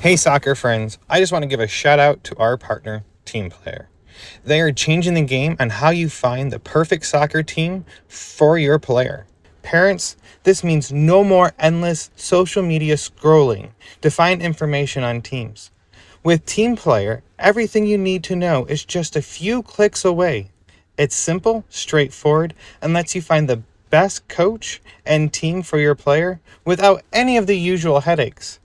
Hey soccer friends, I just want to give a shout out to our partner, Team Player. They are changing the game on how you find the perfect soccer team for your player. Parents, this means no more endless social media scrolling to find information on teams. With Team Player, everything you need to know is just a few clicks away. It's simple, straightforward, and lets you find the best coach and team for your player without any of the usual headaches.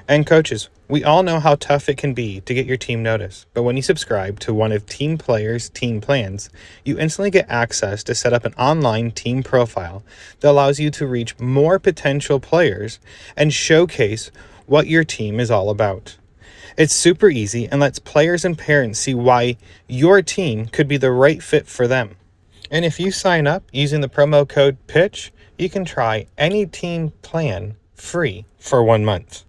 And coaches, we all know how tough it can be to get your team noticed, but when you subscribe to one of Team Player's team plans, you instantly get access to set up an online team profile that allows you to reach more potential players and showcase what your team is all about. It's super easy and lets players and parents see why your team could be the right fit for them. And if you sign up using the promo code PITCH, you can try any team plan free for 1 month.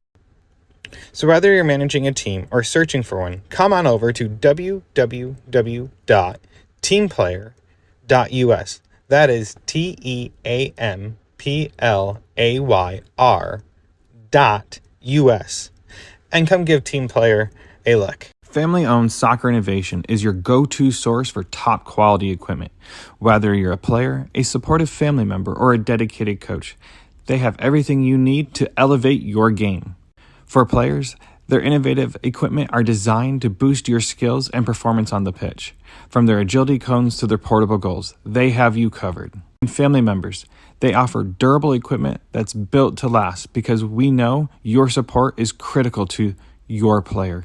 So whether you're managing a team or searching for one, come on over to www.teamplayer.us. That is TEAMPLAYR.US. And come give Team Player a look. Family-owned Soccer Innovation is your go-to source for top quality equipment. Whether you're a player, a supportive family member, or a dedicated coach, they have everything you need to elevate your game. For players, their innovative equipment are designed to boost your skills and performance on the pitch. From their agility cones to their portable goals, they have you covered. And family members, they offer durable equipment that's built to last because we know your support is critical to your player.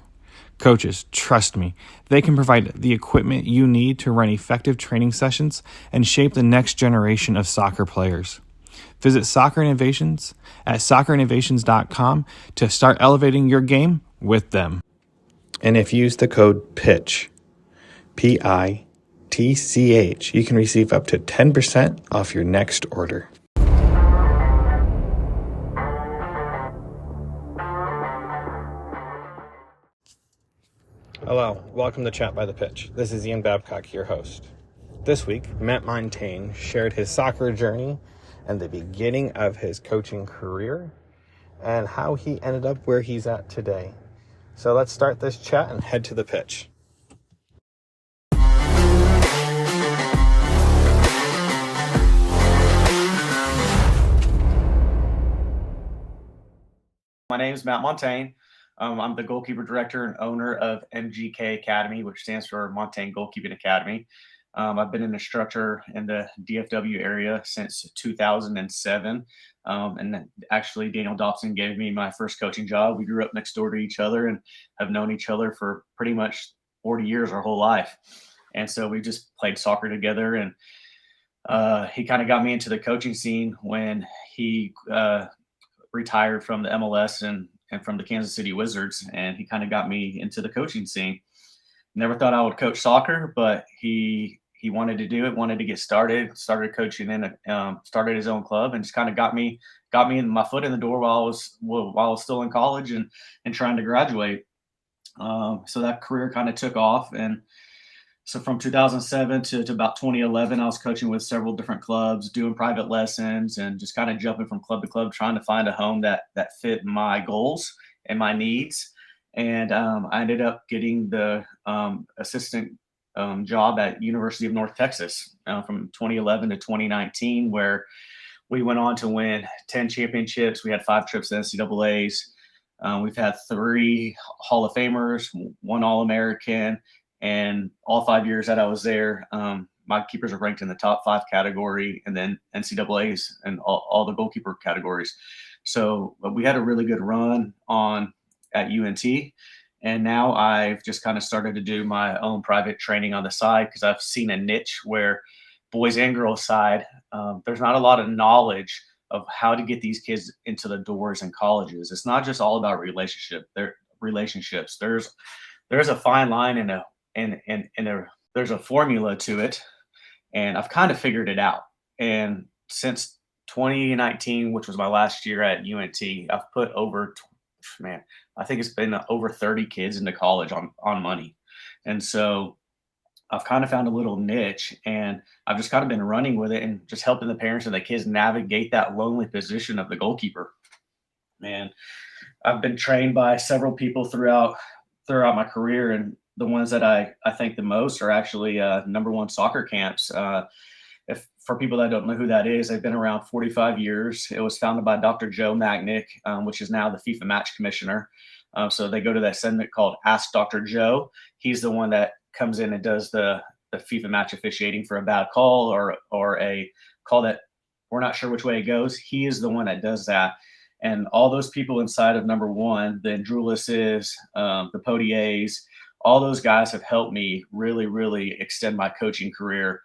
Coaches, trust me, they can provide the equipment you need to run effective training sessions and shape the next generation of soccer players. Visit Soccer Innovations at soccerinnovations.com to start elevating your game with them. And if you use the code PITCH, PITCH, you can receive up to 10% off your next order. Hello, welcome to Chat by the Pitch. This is Ian Babcock, your host. This week, Matt Montayne shared his soccer journey and the beginning of his coaching career and how he ended up where he's at today. So let's start this chat and head to the pitch. My name is Matt Montayne. I'm the goalkeeper director and owner of MGK Academy, which stands for Montayne Goalkeeping Academy. I've been an instructor in the DFW area since 2007. And actually, Daniel Dobson gave me my first coaching job. We grew up next door to each other and have known each other for pretty much 40 years, our whole life. And so we just played soccer together. And he kind of got me into the coaching scene when he retired from the MLS and from the Kansas City Wizards. And he kind of got me into the coaching scene. Never thought I would coach soccer, but he wanted to do it, wanted to get started, started coaching started his own club, and just kind of got me in my foot in the door while I was still in college and trying to graduate. So that career kind of took off. And so from 2007 to about 2011, I was coaching with several different clubs, doing private lessons and just kind of jumping from club to club, trying to find a home that fit my goals and my needs. And I ended up getting the assistant job at University of North Texas from 2011 to 2019, where we went on to win 10 championships. We had 5 trips to NCAAs. We've had 3 Hall of Famers, 1 All-American, and all 5 years that I was there, my keepers are ranked in the top 5 category, and then NCAAs and all the goalkeeper categories. So we had a really good run at UNT. And now I've just kind of started to do my own private training on the side because I've seen a niche where boys and girls side, there's not a lot of knowledge of how to get these kids into the doors in colleges. It's not just all about relationships. There's a fine line and there's a formula to it. And I've kind of figured it out. And since 2019, which was my last year at UNT, I've put I think it's been over 30 kids into college on money. And so I've kind of found a little niche, and I've just kind of been running with it and just helping the parents and the kids navigate that lonely position of the goalkeeper. Man, I've been trained by several people throughout my career, and the ones that I think the most are actually number one soccer camps. If for people that don't know who that is, they've been around 45 years. It was founded by Dr. Joe Magnick, which is now the FIFA match commissioner. So they go to that segment called Ask Dr. Joe. He's the one that comes in and does the FIFA match officiating for a bad call or a call that we're not sure which way it goes. He is the one that does that. And all those people inside of number one, the Andrulises, the Potiers, all those guys have helped me really, really extend my coaching career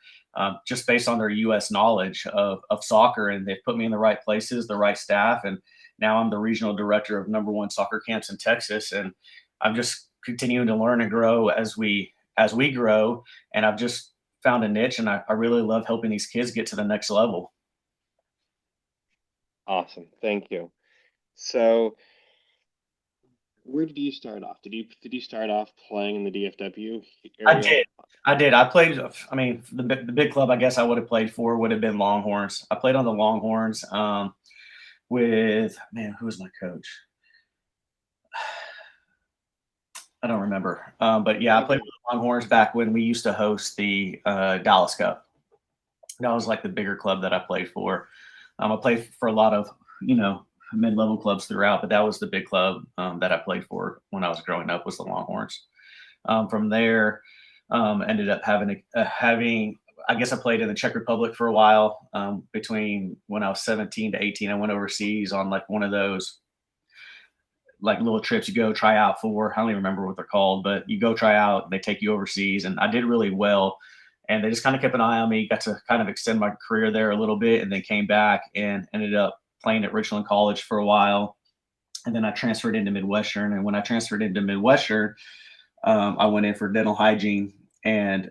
just based on their U.S. knowledge of soccer. And they've put me in the right places, the right staff. And now I'm the regional director of number one soccer camps in Texas. And I'm just continuing to learn and grow as we grow. And I've just found a niche, and I really love helping these kids get to the next level. Awesome. Thank you. So where did you start off? Did you start off playing in the DFW I area? did. I did. I played. I mean, the big club I guess I would have played for would have been Longhorns. I played on the Longhorns with man. Who was my coach? I don't remember. But yeah, I played with the Longhorns back when we used to host the Dallas Cup. That was like the bigger club that I played for. I played for a lot of mid-level clubs throughout, but that was the big club that I played for when I was growing up was the Longhorns. From there, ended up having. I guess I played in the Czech Republic for a while. Between when I was 17 to 18, I went overseas on like one of those like little trips you go try out for. I don't even remember what they're called, but you go try out. They take you overseas, and I did really well. And they just kind of kept an eye on me. Got to kind of extend my career there a little bit, and then came back and ended up playing at Richland College for a while. And then I transferred into Midwestern. And when I transferred into Midwestern, I went in for dental hygiene, and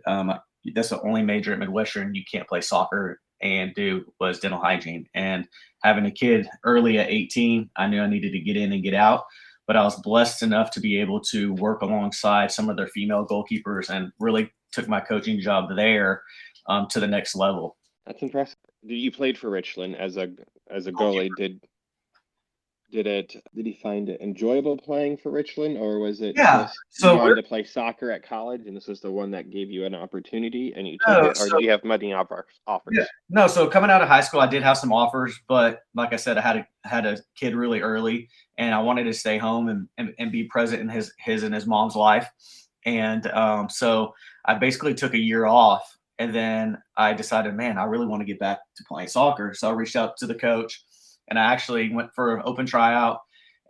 that's the only major at Midwestern you can't play soccer and do was dental hygiene. And having a kid early at 18, I knew I needed to get in and get out. But I was blessed enough to be able to work alongside some of their female goalkeepers and really took my coaching job there to the next level. That's impressive. You played for Richland as a goalie. Did he find it enjoyable playing for Richland, or was it Yeah. just So you wanted to play soccer at college and this was the one that gave you an opportunity and you took no, it, or did you have many offers? yeah. No, so coming out of high school, I did have some offers, but like I said, I had a kid really early, and I wanted to stay home and be present in his and his mom's life. And so I basically took a year off, and then I decided, man, I really want to get back to playing soccer. So I reached out to the coach, and I actually went for an open tryout.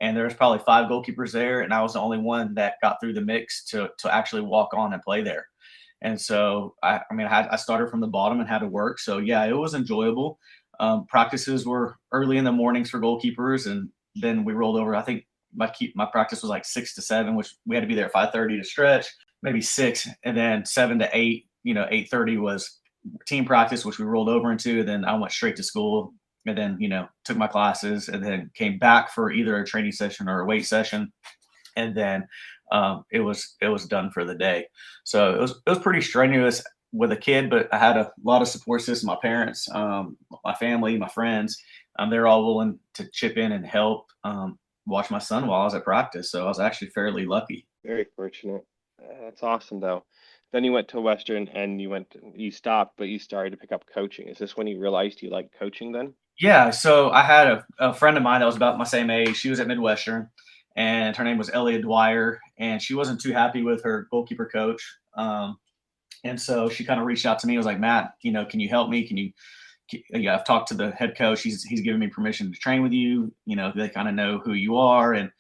And there was probably 5 goalkeepers there, and I was the only one that got through the mix to actually walk on and play there. And so, I started from the bottom and had to work. So yeah, it was enjoyable. Practices were early in the mornings for goalkeepers, and then we rolled over. I think my practice was like 6 to 7, which we had to be there at 5:30 to stretch, maybe 6, and then 7 to 8. 8:30 was team practice, which we rolled over into. And then I went straight to school, and then took my classes, and then came back for either a training session or a weight session, and then it was done for the day. So it was pretty strenuous with a kid, but I had a lot of support system. My parents, my family, my friends, they're all willing to chip in and help watch my son while I was at practice. So I was actually fairly lucky. Very fortunate. That's awesome, though. Then you went to Western and you stopped, but you started to pick up coaching. Is this when you realized you liked coaching then? Yeah, so I had a friend of mine that was about my same age. She was at Midwestern, and her name was Elliot Dwyer, and she wasn't too happy with her goalkeeper coach. And so she kind of reached out to me. I was like, Matt, can you help me? Yeah, I've talked to the head coach. He's given me permission to train with you. They kind of know who you are. And,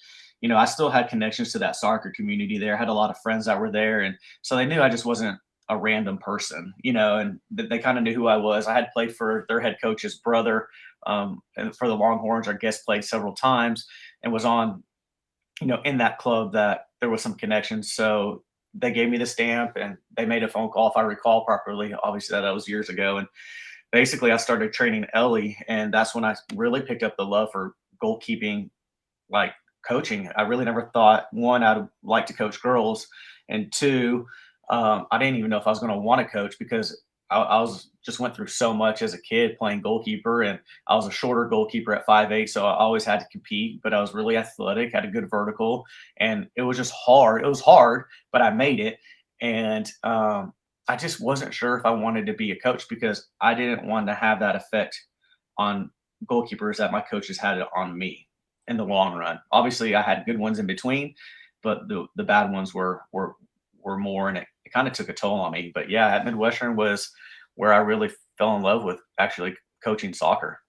I still had connections to that soccer community there. I had a lot of friends that were there. And so they knew I just wasn't a random person, and they kind of knew who I was. I had played for their head coach's brother, and for the Longhorns. Our guest played several times and was on, in that club that there was some connections. So they gave me the stamp, and they made a phone call, if I recall properly. Obviously, that was years ago. And basically, I started training Ellie, and that's when I really picked up the love for goalkeeping, like coaching. I really never thought, one, I'd like to coach girls, and two, I didn't even know if I was going to want to coach, because I was just went through so much as a kid playing goalkeeper, and I was a shorter goalkeeper at 5'8", so I always had to compete. But I was really athletic, had a good vertical, and it was just hard. It was hard, but I made it. And I just wasn't sure if I wanted to be a coach because I didn't want to have that effect on goalkeepers that my coaches had it on me in the long run. Obviously, I had good ones in between, but the bad ones were more, and it kind of took a toll on me. But yeah, at Midwestern was where I really fell in love with actually coaching soccer.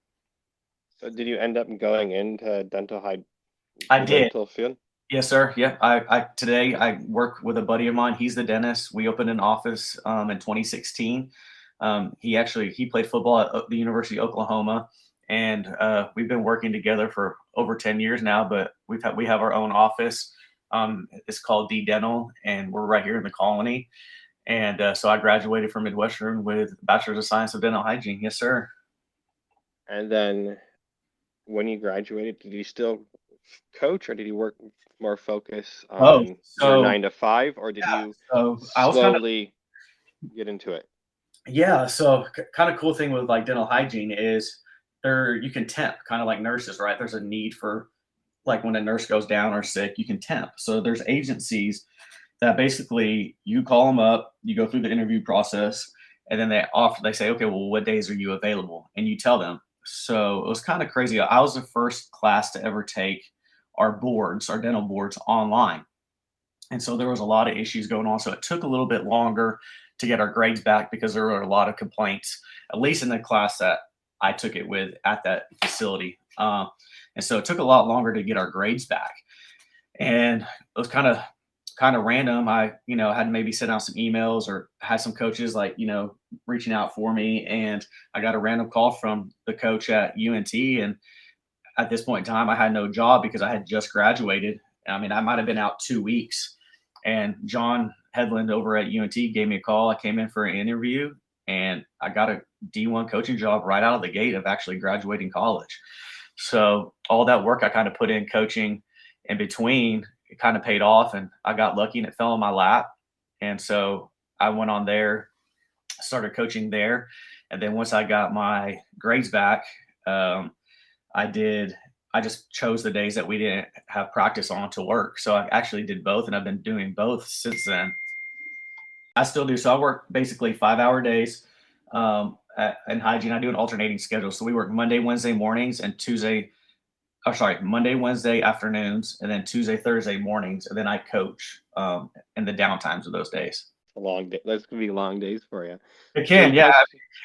So did you end up going into I did. dental field? Yes, sir. Yeah. Today I work with a buddy of mine. He's the dentist. We opened an office in 2016. He played football at the University of Oklahoma, and we've been working together for over 10 years now. But we have our own office. It's called D Dental, and we're right here in the Colony. And so I graduated from Midwestern with a Bachelor's of Science of Dental Hygiene. Yes, sir. And then when you graduated, did you still coach, or did you work more focus Oh, on your so 9 to 5, or did you so I was slowly get into it? yeah. So kind of cool thing with like dental hygiene is you can temp kind of like nurses, right? There's a need for like when a nurse goes down or sick, you can temp. So there's agencies that basically you call them up, you go through the interview process, and then they say, okay, well, what days are you available? And you tell them. So it was kind of crazy. I was the first class to ever take our dental boards online. And so there was a lot of issues going on. So it took a little bit longer to get our grades back because there were a lot of complaints, at least in the class that I took it with at that facility. And so it took a lot longer to get our grades back. And it was kind of random. I, had maybe sent out some emails or had some coaches reaching out for me. And I got a random call from the coach at UNT. And at this point in time, I had no job because I had just graduated. I mean, I might have been out 2 weeks. And John Headland over at UNT gave me a call. I came in for an interview, and I got a D1 coaching job right out of the gate of actually graduating college. So all that work I kind of put in coaching in between, it kind of paid off, and I got lucky and it fell in my lap. And so I went on there, started coaching there. And then once I got my grades back, I just chose the days that we didn't have practice on to work. So I actually did both, and I've been doing both since then. I still do. So I work basically 5-hour days in hygiene. I do an alternating schedule. So we work Monday, Wednesday mornings, and Monday, Wednesday afternoons, and then Tuesday, Thursday mornings. And then I coach in the downtimes of those days. A long day. That's going to be long days for you. It can, yeah.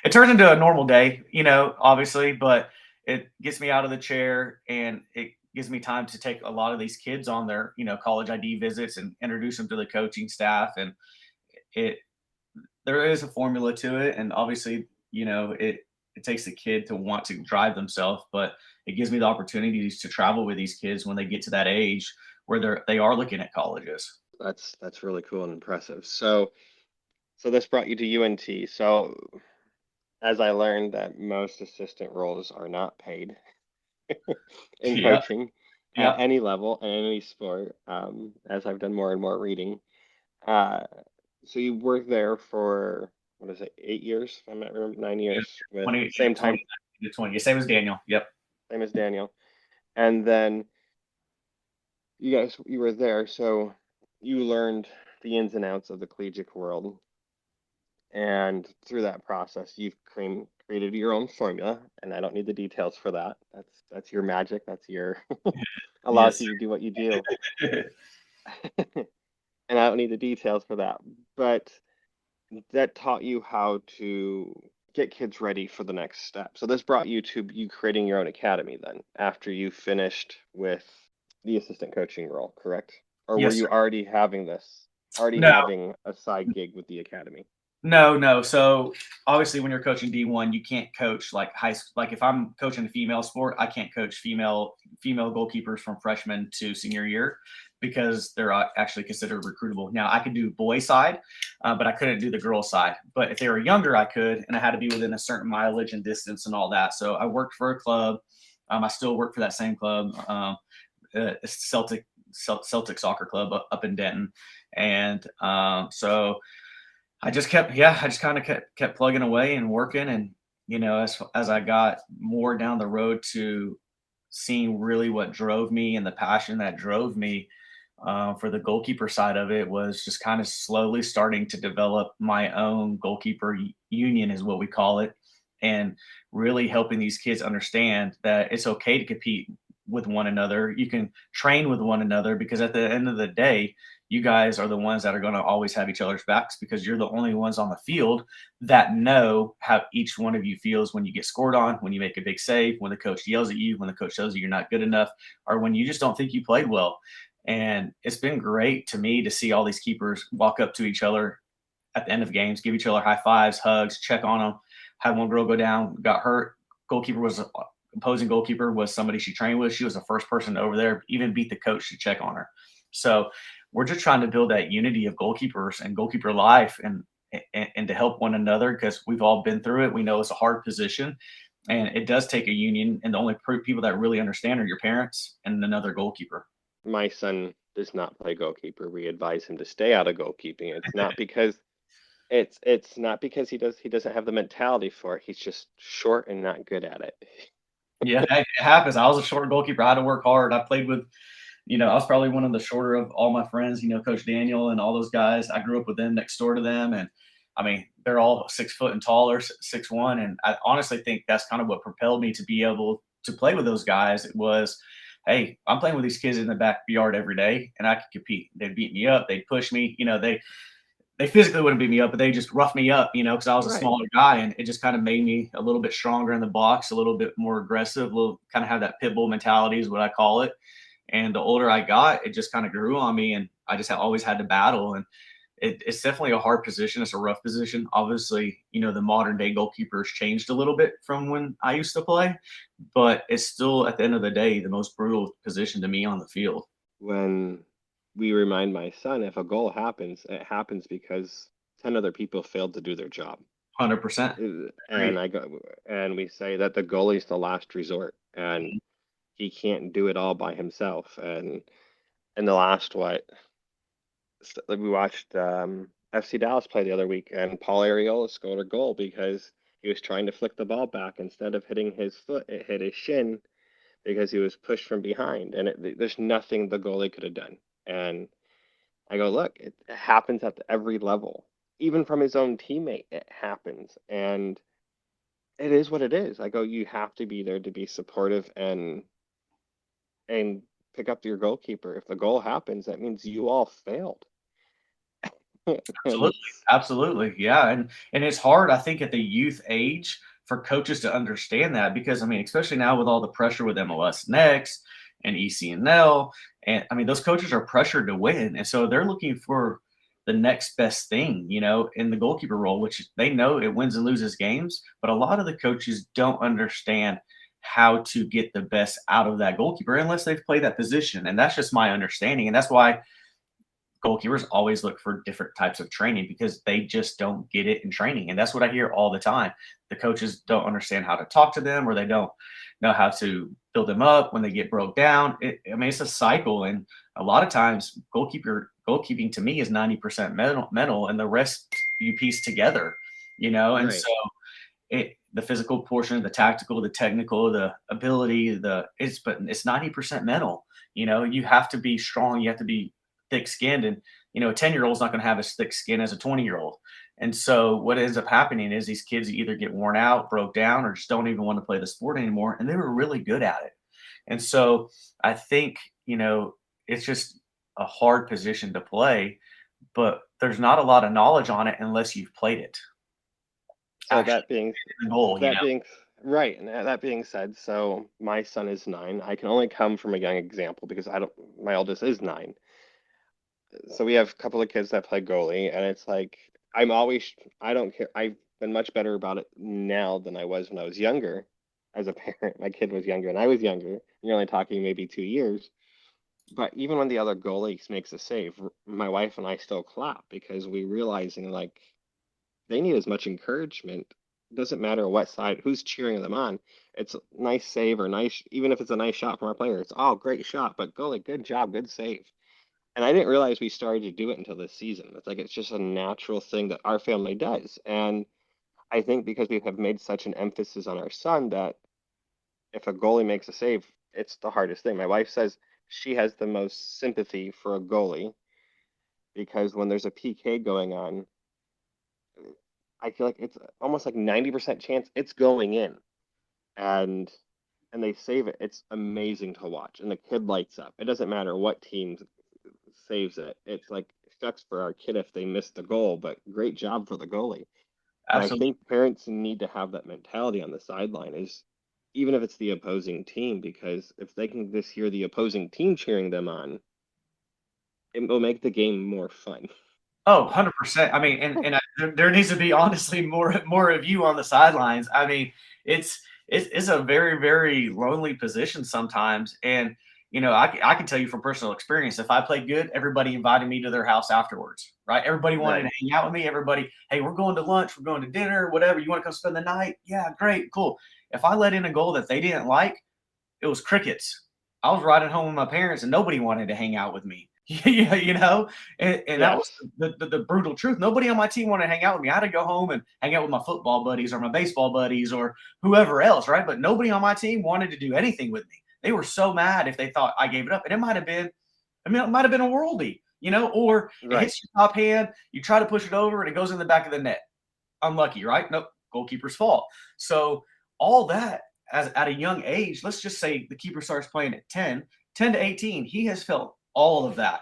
It turns into a normal day, obviously, but it gets me out of the chair, and it gives me time to take a lot of these kids on their, college ID visits and introduce them to the coaching staff. And there is a formula to it. And obviously, it takes the kid to want to drive themselves, but it gives me the opportunities to travel with these kids when they get to that age where they are looking at colleges. That's really cool and impressive. So this brought you to UNT. So as I learned that most assistant roles are not paid in coaching at any level and any sport, as I've done more and more reading. So you worked there for, 8 years? If I'm not remembering, 9 years. With 20, same time. 20, same as Daniel. Yep. Same as Daniel. And then you were there, so you learned the ins and outs of the collegiate world. And through that process, you've created your own formula, and I don't need the details for that. That's your magic. That's your allows you to do what you do. And I don't need the details for that. But that taught you how to get kids ready for the next step. So this brought you to you creating your own academy then, after you finished with the assistant coaching role, correct? Or Yes, were you sir. already having having a side gig with the academy? No. So obviously, when you're coaching D1, you can't coach like high school. Like if I'm coaching a female sport, I can't coach female goalkeepers from freshman to senior year because they're actually considered recruitable. Now I could do boy side, but I couldn't do the girl side. But if they were younger, I could, and I had to be within a certain mileage and distance and all that. So I worked for a club. I still work for that same club, Celtic soccer club up in Denton, and so I just kind of kept plugging away and working. And, as I got more down the road to seeing really what drove me and the passion that drove me for the goalkeeper side of it was just kind of slowly starting to develop my own goalkeeper union, is what we call it, and really helping these kids understand that it's okay to compete with one another. You can train with one another because at the end of the day, you guys are the ones that are going to always have each other's backs because you're the only ones on the field that know how each one of you feels when you get scored on, when you make a big save, when the coach yells at you, when the coach tells you you're not good enough, or when you just don't think you played well. And it's been great to me to see all these keepers walk up to each other at the end of games, give each other high fives, hugs, check on them. Had one girl go down, got hurt. Goalkeeper was opposing goalkeeper was somebody she trained with. She was the first person over there, even beat the coach to check on her. So we're just trying to build that unity of goalkeepers and goalkeeper life, and to help one another because we've all been through it. We know it's a hard position, and it does take a union. And the only people that really understand are your parents and another goalkeeper. My son does not play goalkeeper. We advise him to stay out of goalkeeping. It's not because he doesn't have the mentality for it. He's just short and not good at it. Yeah, it happens. I was a short goalkeeper. I had to work hard. I played with, I was probably one of the shorter of all my friends, Coach Daniel and all those guys. I grew up with them next door to them. And I mean, they're all 6 foot and taller, 6'1". And I honestly think that's kind of what propelled me to be able to play with those guys. It was, hey, I'm playing with these kids in the backyard every day and I could compete. They'd beat me up. They'd push me. They physically wouldn't beat me up, but they just roughed me up, because I was a Right. smaller guy, and it just kind of made me a little bit stronger in the box, a little bit more aggressive, a little kind of have that pit bull mentality is what I call it. And the older I got, it just kind of grew on me, and I just always had to battle. And it's definitely a hard position. It's a rough position. Obviously, the modern day goalkeepers changed a little bit from when I used to play, but it's still at the end of the day the most brutal position to me on the field. When we remind my son if a goal happens, it happens because 10 other people failed to do their job. 100%. And we say that the goalie's the last resort and he can't do it all by himself. And in the last we watched FC Dallas play the other week, and Paul Arriola scored a goal because he was trying to flick the ball back. Instead of hitting his foot, it hit his shin because he was pushed from behind, and there's nothing the goalie could have done. And I go, look, it happens at every level, even from his own teammate. It happens, and it is what it is. I go, you have to be there to be supportive and pick up your goalkeeper. If the goal happens, that means you all failed. Absolutely, absolutely, yeah, and it's hard, I think, at the youth age for coaches to understand that because I mean, especially now with all the pressure with MLS Next and ECNL, and I mean, those coaches are pressured to win, and so they're looking for the next best thing, in the goalkeeper role, which they know it wins and loses games, but a lot of the coaches don't understand how to get the best out of that goalkeeper unless they've played that position, and that's just my understanding, and that's why goalkeepers always look for different types of training because they just don't get it in training. And that's what I hear all the time. The coaches don't understand how to talk to them or they don't know how to build them up when they get broke down. I mean, it's a cycle. And a lot of times goalkeeping to me is 90% mental and the rest you piece together, and Right. so the physical portion, the tactical, the technical, the ability, but it's 90% mental. You have to be strong, you have to be thick skinned, and a 10-year-old is not going to have as thick skin as a 20-year-old. And so what ends up happening is these kids either get worn out, broke down, or just don't even want to play the sport anymore. And they were really good at it. And so I think, it's just a hard position to play, but there's not a lot of knowledge on it unless you've played it. So Actually, the that being right, and that being said, so my son is 9. I can only come from a young example because I don't. My oldest is 9. So we have a couple of kids that play goalie, and it's like I don't care. I've been much better about it now than I was when I was younger. As a parent, my kid was younger and I was younger. You're only talking maybe 2 years. But even when the other goalie makes a save, my wife and I still clap because we realizing like they need as much encouragement. It doesn't matter what side, who's cheering them on. It's a nice save or nice, even if it's a nice shot from our player. It's great shot, but goalie, good job, good save. And I didn't realize we started to do it until this season. It's like it's just a natural thing that our family does. And I think because we have made such an emphasis on our son that if a goalie makes a save, it's the hardest thing. My wife says she has the most sympathy for a goalie because when there's a PK going on, I feel like it's almost like 90% chance it's going in. And they save it. It's amazing to watch. And the kid lights up. It doesn't matter what team saves it. It's like sucks for our kid if they miss the goal, but great job for the goalie. And I Absolutely. think parents need to have that mentality on the sideline is even if it's the opposing team, because if they can just hear the opposing team cheering them on, it will make the game more fun. Oh, 100%. I mean, there needs to be honestly more of you on the sidelines. I mean, it's a very, very lonely position sometimes. And, I can tell you from personal experience, if I played good, everybody invited me to their house afterwards, right? Everybody wanted Right. to hang out with me. Everybody, hey, we're going to lunch, we're going to dinner, whatever. You want to come spend the night? Yeah, great, cool. If I let in a goal that they didn't like, it was crickets. I was riding home with my parents and nobody wanted to hang out with me. Yeah, and that was Yes. the brutal truth. Nobody on my team wanted to hang out with me. I had to go home and hang out with my football buddies or my baseball buddies or whoever else, right? But nobody on my team wanted to do anything with me. They were so mad if they thought I gave it up. And it might have been, it might have been a worldie, or it Right. hits your top hand, you try to push it over and it goes in the back of the net. Unlucky, right? Nope, goalkeeper's fault. So all that as at a young age, let's just say the keeper starts playing at 10 to 18, he has felt all of that.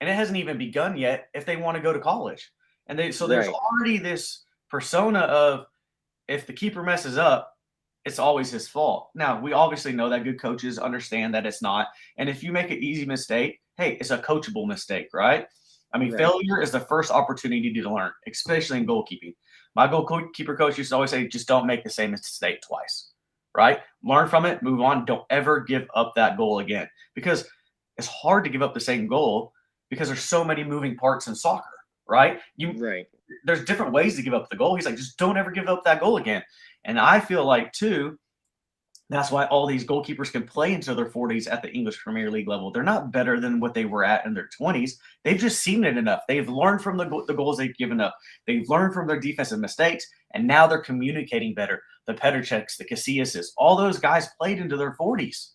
And it hasn't even begun yet if they want to go to college. So there's Right. already this persona of if the keeper messes up, it's always his fault. Now, we obviously know that good coaches understand that it's not. And if you make an easy mistake, hey, it's a coachable mistake, right? I mean, Right. failure is the first opportunity to learn, especially in goalkeeping. My goalkeeper coach used to always say, just don't make the same mistake twice, right? Learn from it, move on. Don't ever give up that goal again because it's hard to give up the same goal because there's so many moving parts in soccer, right? Right. There's different ways to give up the goal. He's like, just don't ever give up that goal again. And I feel like too, that's why all these goalkeepers can play into their 40s at the English Premier League level. They're not better than what they were at in their 20s. They've just seen it enough. They've learned from the goals they've given up. They've learned from their defensive mistakes, and now they're communicating better. The Petrcheks, the Casillas, all those guys played into their 40s.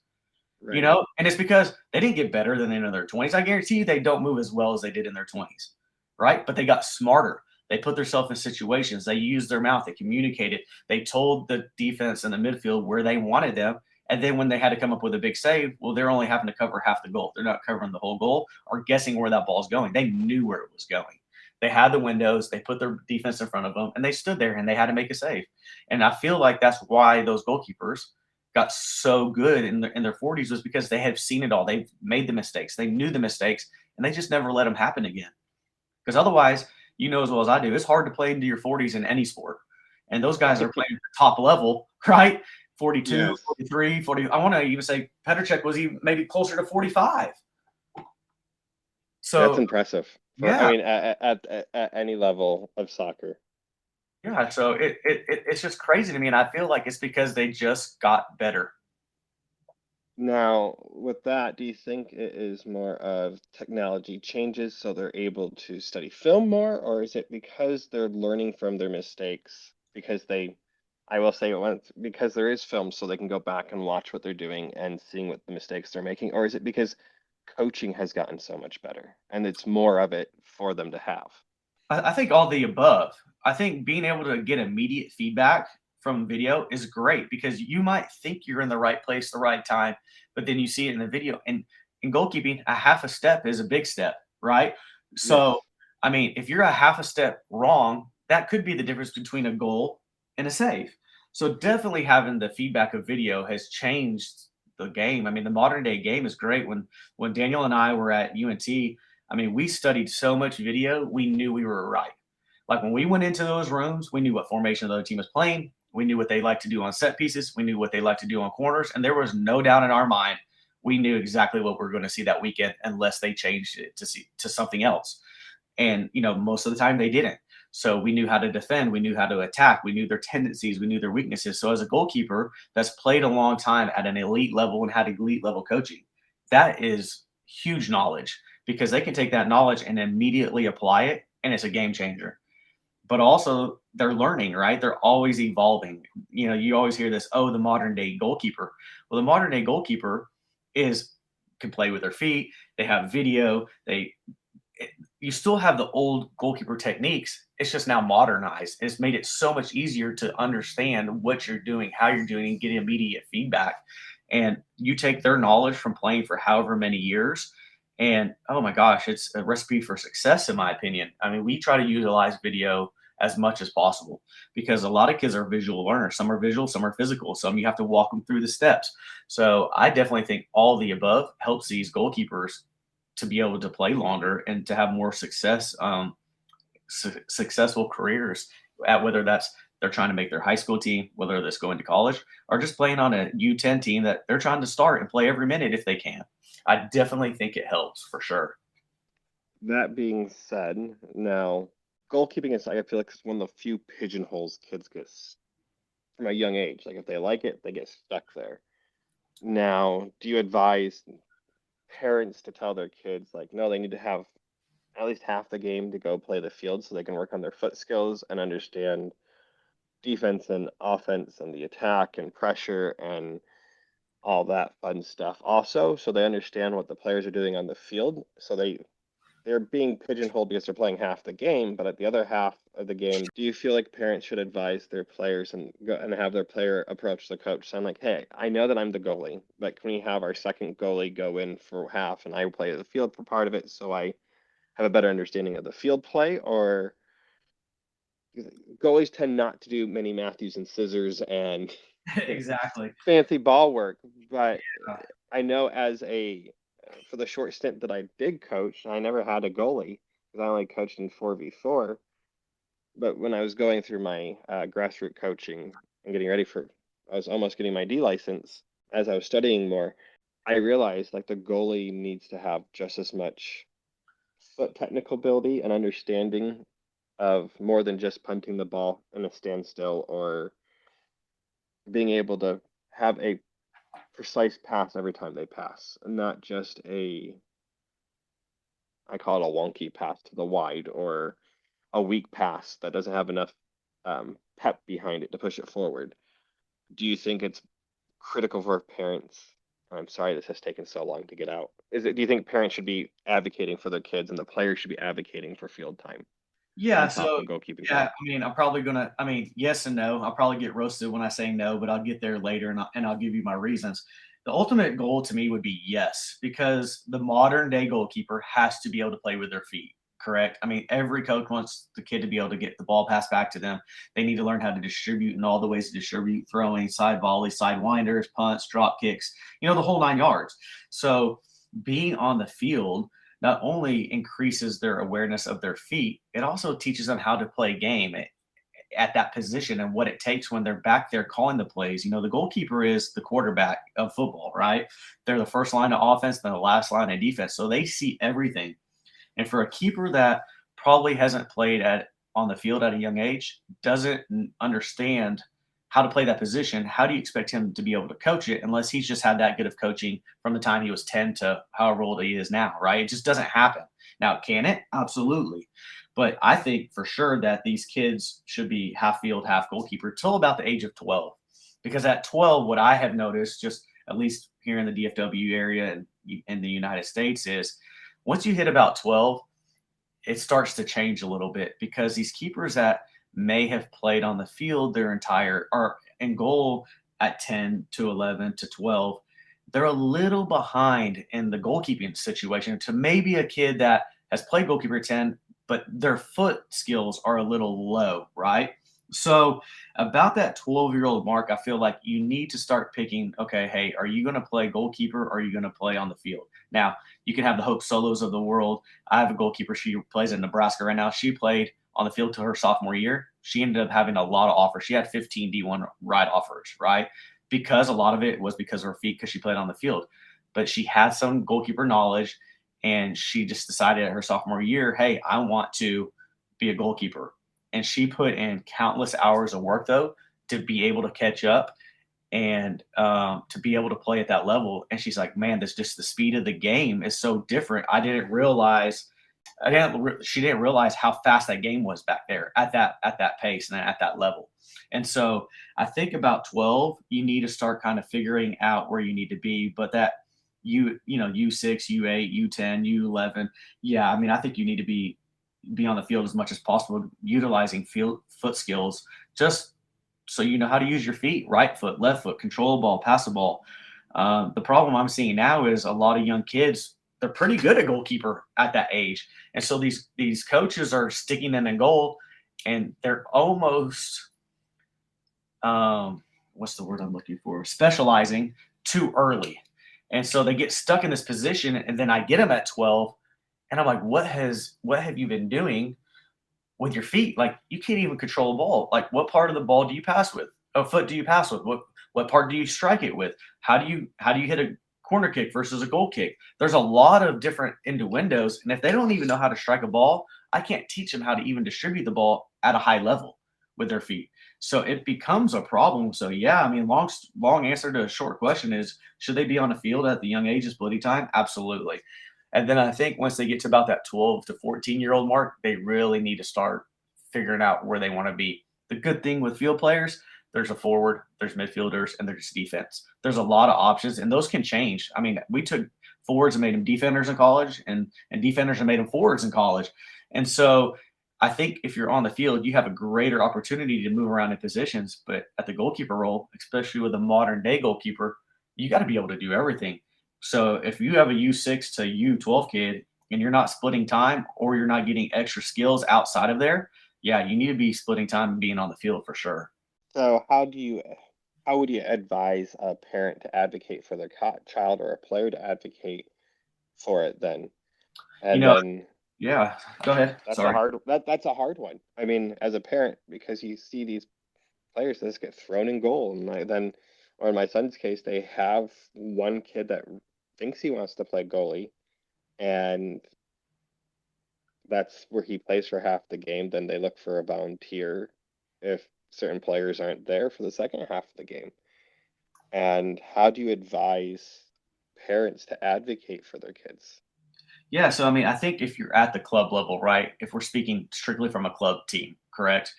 Right. And it's because they didn't get better than in their 20s. I guarantee you they don't move as well as they did in their 20s, right? But they got smarter. They put themselves in situations. They used their mouth. They communicated. They told the defense and the midfield where they wanted them. And then when they had to come up with a big save, well, they're only having to cover half the goal. They're not covering the whole goal or guessing where that ball's going. They knew where it was going. They had the windows. They put their defense in front of them, and they stood there and they had to make a save. And I feel like that's why those goalkeepers got so good in their 40s was because they have seen it all. They've made the mistakes. They knew the mistakes, and they just never let them happen again. Because otherwise, as well as I do, it's hard to play into your 40s in any sport. And those guys are playing at the top level, right? 42, Yes. 43, 40. I want to even say Petrchek was even maybe closer to 45. That's So, impressive. For I yeah. mean, at any level of soccer. Yeah. So it's just crazy to me. And I feel like it's because they just got better. Now, with that, do you think it is more of technology changes so they're able to study film more, or is it because they're learning from their mistakes? I will say it once, because there is film so they can go back and watch what they're doing and seeing what the mistakes they're making, or is it because coaching has gotten so much better and it's more of it for them to have? I think all the above. I think being able to get immediate feedback from video is great because you might think you're in the right place, the right time, but then you see it in the video. And in goalkeeping, a half a step is a big step, right? So, Yes. I mean, if you're a half a step wrong, that could be the difference between a goal and a save. So, definitely having the feedback of video has changed the game. I mean, the modern day game is great. When Daniel and I were at UNT, I mean, we studied so much video, we knew we were right. Like when we went into those rooms, we knew what formation the other team was playing. We knew what they like to do on set pieces. We knew what they like to do on corners. And there was no doubt in our mind, we knew exactly what we are going to see that weekend unless they changed it to something else. And, most of the time they didn't. So we knew how to defend. We knew how to attack. We knew their tendencies. We knew their weaknesses. So as a goalkeeper that's played a long time at an elite level and had elite level coaching, that is huge knowledge because they can take that knowledge and immediately apply it, and it's a game changer. But also they're learning, right? They're always evolving. You know, you always hear this, oh, the modern day goalkeeper. Well, the modern day goalkeeper is can play with their feet. They have video. You still have the old goalkeeper techniques. It's just now modernized. It's made it so much easier to understand what you're doing, how you're doing, and get immediate feedback. And you take their knowledge from playing for however many years, and oh my gosh, it's a recipe for success, in my opinion. I mean, we try to utilize video as much as possible because a lot of kids are visual learners. Some are visual, some are physical. Some you have to walk them through the steps. So I definitely think all the above helps these goalkeepers to be able to play longer and to have more success, successful careers at whether that's they're trying to make their high school team, whether that's going to college, or just playing on a U10 team that they're trying to start and play every minute if they can. I definitely think it helps for sure. That being said, now goalkeeping is, I feel like, it's one of the few pigeonholes kids get from a young age. Like if they like it, they get stuck there. Now, do you advise parents to tell their kids like, no, they need to have at least half the game to go play the field so they can work on their foot skills and understand defense and offense and the attack and pressure and all that fun stuff also, so they understand what the players are doing on the field, so they're being pigeonholed because they're playing half the game, but at the other half of the game, do you feel like parents should advise their players and go and have their player approach the coach saying like, hey, I know that I'm the goalie, but can we have our second goalie go in for half and I play the field for part of it so I have a better understanding of the field play? Or goalies tend not to do many Matthews and scissors and Exactly. fancy ball work, but Yeah. I know as a for the short stint that I did coach, I never had a goalie because I only coached in 4v4. But when I was going through my grassroots coaching and getting ready for, I was almost getting my D license. As I was studying more, I realized like the goalie needs to have just as much foot technical ability and understanding of more than just punting the ball in a standstill or being able to have a precise pass every time they pass, and not just I call it a wonky pass to the wide or a weak pass that doesn't have enough pep behind it to push it forward. Do you think it's critical for parents? I'm sorry this has taken so long to get out. Do you think parents should be advocating for their kids and the players should be advocating for field time Yeah, on top so of goalkeeping yeah, time? I mean, I'm probably gonna. I mean, yes and no. I'll probably get roasted when I say no, but I'll get there later, and I'll give you my reasons. The ultimate goal to me would be yes, because the modern day goalkeeper has to be able to play with their feet. Correct. I mean, every coach wants the kid to be able to get the ball passed back to them. They need to learn how to distribute in all the ways to distribute, throwing, side volleys, side winders, punts, drop kicks. You know, the whole 9 yards. So being on the field not only increases their awareness of their feet, it also teaches them how to play game at that position and what it takes when they're back there calling the plays. You know, the goalkeeper is the quarterback of football, right? They're the first line of offense, then the last line of defense. So they see everything. And for a keeper that probably hasn't played at on the field at a young age, doesn't understand how to play that position, how do you expect him to be able to coach it unless he's just had that good of coaching from the time he was 10 to however old he is now, right? It just doesn't happen. Now, can it? Absolutely. But I think for sure that these kids should be half field, half goalkeeper till about the age of 12. Because at 12, what I have noticed, just at least here in the DFW area and in the United States, is once you hit about 12, it starts to change a little bit because these keepers that may have played on the field their entire or in goal at 10 to 11 to 12, they're a little behind in the goalkeeping situation to maybe a kid that has played goalkeeper at 10, but their foot skills are a little low, right? So about that 12-year-old mark, I feel like you need to start picking, okay, hey, are you going to play goalkeeper or are you going to play on the field? Now, you can have the Hope Solos of the world. I have a goalkeeper. She plays in Nebraska right now. She played on the field till her sophomore year. She ended up having a lot of offers. She had 15 D1 ride offers, right? Because a lot of it was because of her feet because she played on the field. But she had some goalkeeper knowledge, and she just decided at her sophomore year, hey, I want to be a goalkeeper. And she put in countless hours of work, though, to be able to catch up. and to be able to play at that level. And she's like, man, this just the speed of the game is so different. She didn't realize how fast that game was back there at that pace and at that level. And so I think about 12, you need to start kind of figuring out where you need to be. But that U6, U8, U10, U11, yeah, I mean, I think you need to be on the field as much as possible, utilizing foot skills, just so you know how to use your feet, right foot, left foot, control the ball, pass the ball. The problem I'm seeing now is a lot of young kids, they're pretty good at goalkeeper at that age. And so these coaches are sticking them in goal, and they're almost what's the word I'm looking for? Specializing too early. And so they get stuck in this position, and then I get them at 12, and I'm like, what have you been doing with your feet? Like, you can't even control a ball. Like, what part of the ball do you pass with? A foot do you pass with? What part do you strike it with? How do you hit a corner kick versus a goal kick? There's a lot of different innuendos, and if they don't even know how to strike a ball, I can't teach them how to even distribute the ball at a high level with their feet. So it becomes a problem. So yeah, I mean, long answer to a short question is, should they be on the field at the young age of splitting time? Absolutely. And then I think once they get to about that 12 to 14-year-old mark, they really need to start figuring out where they want to be. The good thing with field players, there's a forward, there's midfielders, and there's defense. There's a lot of options, and those can change. I mean, we took forwards and made them defenders in college, and defenders and made them forwards in college. And so I think if you're on the field, you have a greater opportunity to move around in positions. But at the goalkeeper role, especially with a modern day goalkeeper, you got to be able to do everything. So if you have a U6 to U12 kid and you're not splitting time, or you're not getting extra skills outside of there, yeah, you need to be splitting time and being on the field for sure. So how would you advise a parent to advocate for their child, or a player to advocate for it then? And then Yeah, go ahead. that's Sorry. a hard one. I mean, as a parent, because you see these players that just get thrown in goal, and or in my son's case, they have one kid that thinks he wants to play goalie, and that's where he plays for half the game. Then they look for a volunteer if certain players aren't there for the second half of the game. And how do you advise parents to advocate for their kids? Yeah, so I mean, I think if you're at the club level, right? If we're speaking strictly from a club team, correct?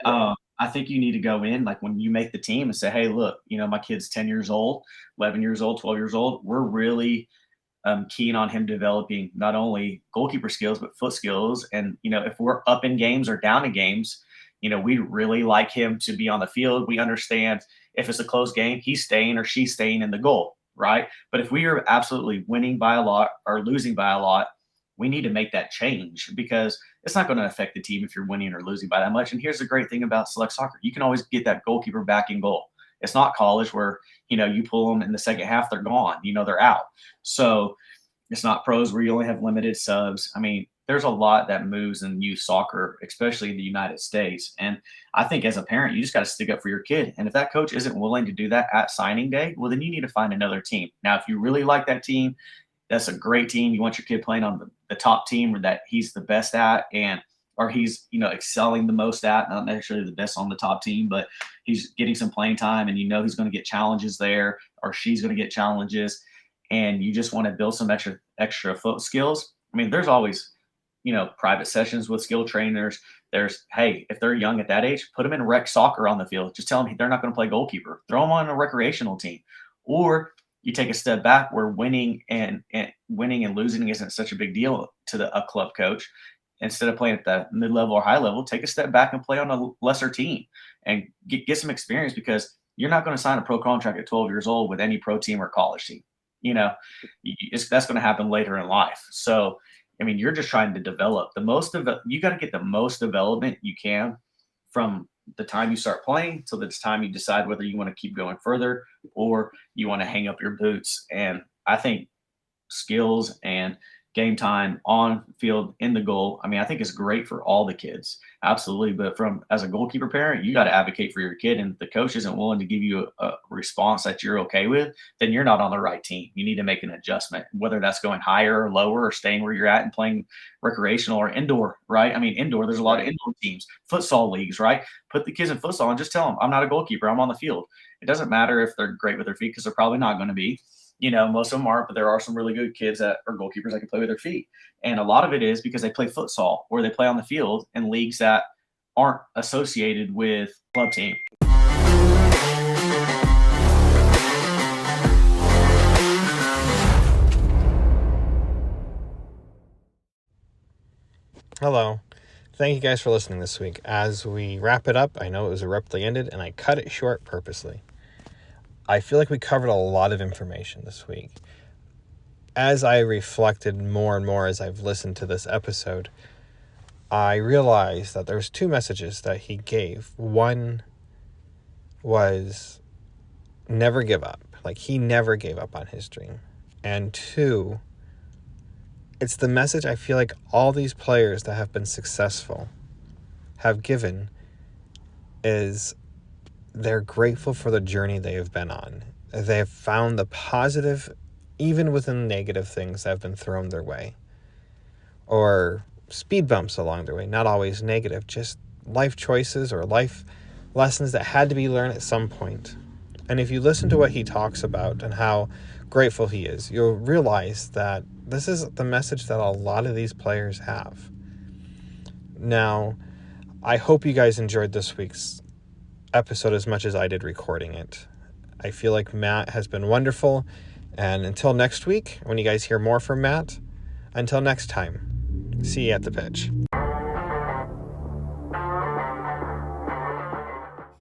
Right. I think you need to go in like when you make the team and say, hey, look, my kid's 10 years old, 11 years old, 12 years old. We're really keen on him developing not only goalkeeper skills, but foot skills. And, if we're up in games or down in games, we really like him to be on the field. We understand if it's a close game, he's staying or she's staying in the goal, right? But if we are absolutely winning by a lot or losing by a lot, we need to make that change, because it's not going to affect the team if you're winning or losing by that much. And here's the great thing about select soccer: you can always get that goalkeeper back in goal. It's not college where, you pull them in the second half, they're gone, they're out. So it's not pros where you only have limited subs. I mean, there's a lot that moves in youth soccer, especially in the United States. And I think as a parent, you just got to stick up for your kid. And if that coach isn't willing to do that at signing day, well, then you need to find another team. Now, if you really like that team, that's a great team. You want your kid playing on the top team, or that he's the best at, or he's excelling the most at, not necessarily the best on the top team, but he's getting some playing time, and he's going to get challenges there, or she's going to get challenges, and you just want to build some extra foot skills. I mean, there's always private sessions with skill trainers. There's, hey, if they're young at that age, put them in rec soccer on the field. Just tell them they're not going to play goalkeeper. Throw them on a recreational team. Or you take a step back where winning and losing isn't such a big deal to a club coach. Instead of playing at the mid-level or high level, take a step back and play on a lesser team and get some experience, because you're not going to sign a pro contract at 12 years old with any pro team or college team. That's going to happen later in life. So, I mean, you're just trying to develop you got to get the most development you can from the time you start playing till the time you decide whether you want to keep going further or you want to hang up your boots. And I think skills and game time on field in the goal, I mean, I think it's great for all the kids. Absolutely. But as a goalkeeper parent, you got to advocate for your kid. And if the coach isn't willing to give you a response that you're okay with, then you're not on the right team. You need to make an adjustment, whether that's going higher or lower, or staying where you're at and playing recreational or indoor, right? I mean, indoor, there's a lot of indoor teams, futsal leagues, right? Put the kids in futsal and just tell them, I'm not a goalkeeper, I'm on the field. It doesn't matter if they're great with their feet, because they're probably not going to be. Most of them aren't, but there are some really good kids that are goalkeepers that can play with their feet. And a lot of it is because they play futsal, or they play on the field in leagues that aren't associated with club team. Hello. Thank you guys for listening this week. As we wrap it up, I know it was abruptly ended, and I cut it short purposely. I feel like we covered a lot of information this week. As I reflected more and more as I've listened to this episode, I realized that there's two messages that he gave. One was never give up. Like, he never gave up on his dream. And two, it's the message I feel like all these players that have been successful have given, is they're grateful for the journey they have been on. They have found the positive, even within negative things that have been thrown their way, or speed bumps along their way. Not always negative, just life choices or life lessons that had to be learned at some point. And if you listen to what he talks about and how grateful he is, you'll realize that this is the message that a lot of these players have. Now, I hope you guys enjoyed this week's episode as much as I did recording it. I feel like Matt has been wonderful. And until next week, when you guys hear more from Matt, until next time, see you at the pitch.